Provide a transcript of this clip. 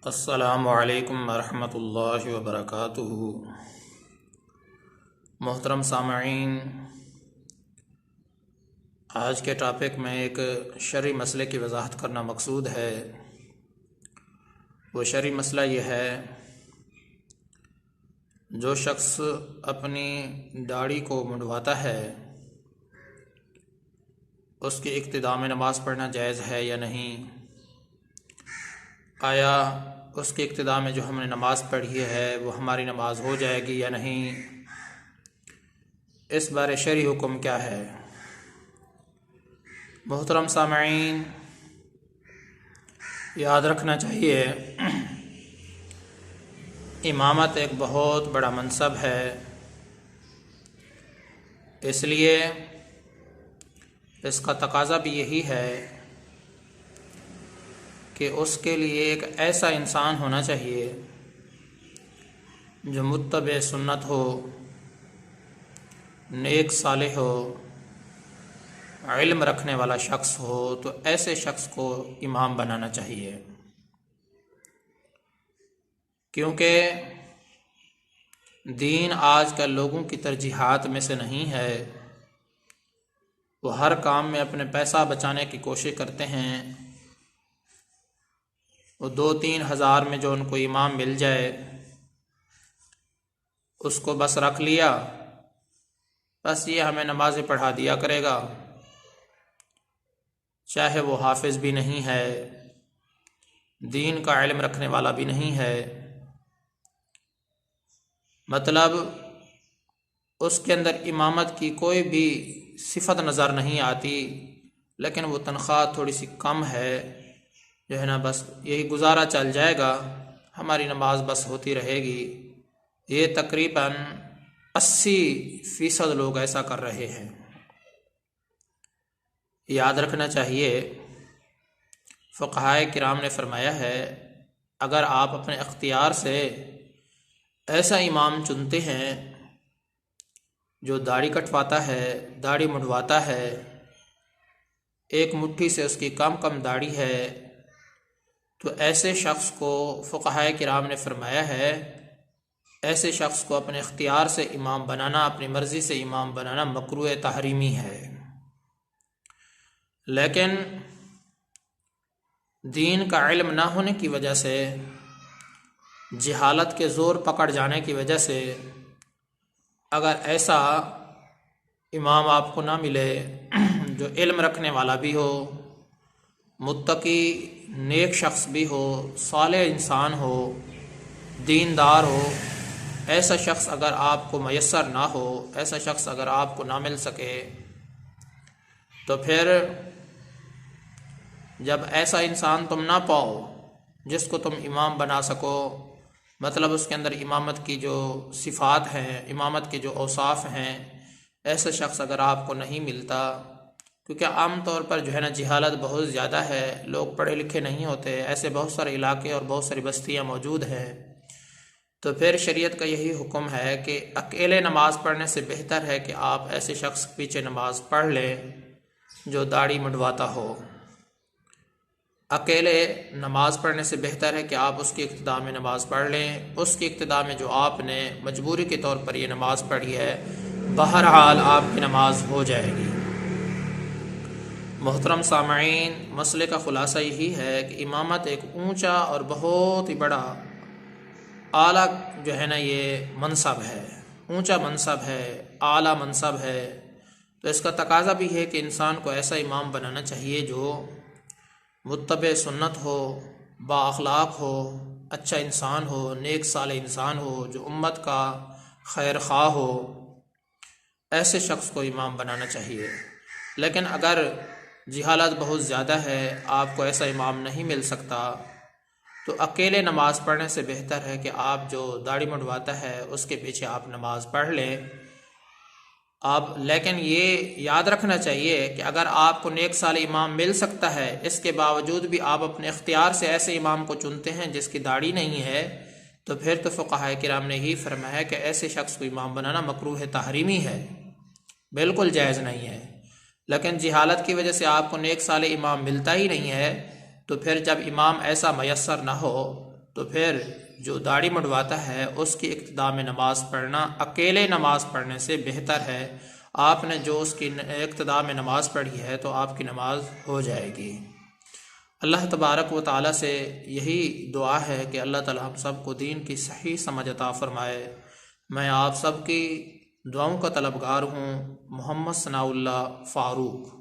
अस्सलामुअलैकुम वरहमतुल्लाहि वबरकातुहू। मोहतरम सामईन, आज के टॉपिक में एक शरई मसले की वजाहत करना मकसूद है। वो शरई मसला ये है, जो शख्स अपनी दाढ़ी को मुंडवाता है उसकी इक्तिदा में नमाज़ पढ़ना जायज़ है या नहीं। आया उसकी इक्तिदा में जो हमने नमाज़ पढ़ी है वो हमारी नमाज हो जाएगी या नहीं। इस बारे शरई हुक्म क्या है। मोहतरम सामईन, याद रखना चाहिए, इमामत एक बहुत बड़ा मनसब है, इसलिए इसका तकाज़ा भी यही है कि उसके लिए एक ऐसा इंसान होना चाहिए जो मुत्तबे सुन्नत हो, नेक सालेह हो, इल्म रखने वाला शख्स हो। तो ऐसे शख्स को इमाम बनाना चाहिए, क्योंकि दीन आजकल लोगों की तरजीहात में से नहीं है। वो हर काम में अपने पैसा बचाने की कोशिश करते हैं। वो 2-3 हज़ार में जो उनको इमाम मिल जाए उसको बस रख लिया, बस ये हमें नमाज़ें पढ़ा दिया करेगा, चाहे वो हाफिज़ भी नहीं है, दीन का इल्म रखने वाला भी नहीं है। मतलब उसके अंदर इमामत की कोई भी सिफत नज़र नहीं आती, लेकिन वो तनख्वाह थोड़ी सी कम है, जो है ना, बस यही गुजारा चल जाएगा, हमारी नमाज बस होती रहेगी। ये तकरीबन 80% लोग ऐसा कर रहे हैं। याद रखना चाहिए, फ़ुक़हाए किराम ने फरमाया है, अगर आप अपने अख्तियार से ऐसा इमाम चुनते हैं जो दाढ़ी कटवाता है, दाढ़ी मुंडवाता है, एक मुट्ठी से उसकी कम कम दाढ़ी है, तो ऐसे शख्स को फ़ुक़हाए किराम ने फरमाया है, ऐसे शख्स को अपने इख्तियार से इमाम बनाना, अपनी मर्ज़ी से इमाम बनाना मकरूह तहरीमी है। लेकिन दीन का इल्म ना होने की वजह से, जहालत के ज़ोर पकड़ जाने की वजह से, अगर ऐसा इमाम आपको ना मिले जो इल्म रखने वाला भी हो, मुत्तकी नेक शख्स भी हो, सालेह इंसान हो, दीनदार हो, ऐसा शख्स अगर आपको मयस्सर ना हो, ऐसा शख्स अगर आपको ना मिल सके, तो फिर जब ऐसा इंसान तुम ना पाओ जिसको तुम इमाम बना सको, मतलब उसके अंदर इमामत की जो सिफ़ात हैं, इमामत के जो औसाफ हैं, ऐसा शख्स अगर आपको नहीं मिलता, क्योंकि आम तौर पर जो है ना जहालत बहुत ज़्यादा है, लोग पढ़े लिखे नहीं होते, ऐसे बहुत सारे इलाके और बहुत सारी बस्तियाँ मौजूद हैं। तो फिर शरीयत का यही हुक्म है कि अकेले नमाज़ पढ़ने से बेहतर है कि आप ऐसे शख्स के पीछे नमाज़ पढ़ लें जो दाढ़ी मुंडवाता हो। अकेले नमाज़ पढ़ने से बेहतर है कि आप उसकी इक्तिदा में नमाज़ पढ़ लें। उसकी इक्तिदा में जो आपने मजबूरी के तौर पर ये नमाज़ पढ़ी है, बहरहाल आपकी नमाज हो जाएगी। मोहतरम सामईन, मसले का ख़ुलासा यही है कि इमामत एक ऊंचा और बहुत ही बड़ा आला जो है ना ये मनसब है, ऊंचा मनसब है, आला मनसब है। तो इसका तकाज़ा भी है कि इंसान को ऐसा इमाम बनाना चाहिए जो मुत्तबे सुन्नत हो, बाअखलाक हो, अच्छा इंसान हो, नेक साले इंसान हो, जो उम्मत का खैर ख्वाह हो। ऐसे शख्स को इमाम बनाना चाहिए। लेकिन अगर जहालत बहुत ज़्यादा है, आपको ऐसा इमाम नहीं मिल सकता, तो अकेले नमाज़ पढ़ने से बेहतर है कि आप जो दाढ़ी मुंडवाता है उसके पीछे आप नमाज़ पढ़ लें। आप लेकिन ये याद रखना चाहिए कि अगर आपको नेक साले इमाम मिल सकता है, इसके बावजूद भी आप अपने इख्तियार से ऐसे इमाम को चुनते हैं जिसकी दाढ़ी नहीं है, तो फिर तो फ़ुक़हाए किराम ने ही फरमाया है कि ऐसे शख्स को इमाम बनाना मकरूह तहरीमी है, बिल्कुल जायज़ नहीं है। लेकिन जहालत की वजह से आपको नेक साले इमाम मिलता ही नहीं है, तो फिर जब इमाम ऐसा मयस्सर ना हो तो फिर जो दाढ़ी मुंडवाता है उसकी इक्तिदा में नमाज़ पढ़ना अकेले नमाज़ पढ़ने से बेहतर है। आपने जो उसकी इक्तिदा में नमाज़ पढ़ी है तो आपकी नमाज हो जाएगी। अल्लाह तबारक व तआला से यही दुआ है कि अल्लाह ताला हम सब को दीन की सही समझ अता फ़रमाए। मैं आप सब की दुआओं का तलबगार हूँ। मोहम्मद सनाउल्लाह फ़ारूक।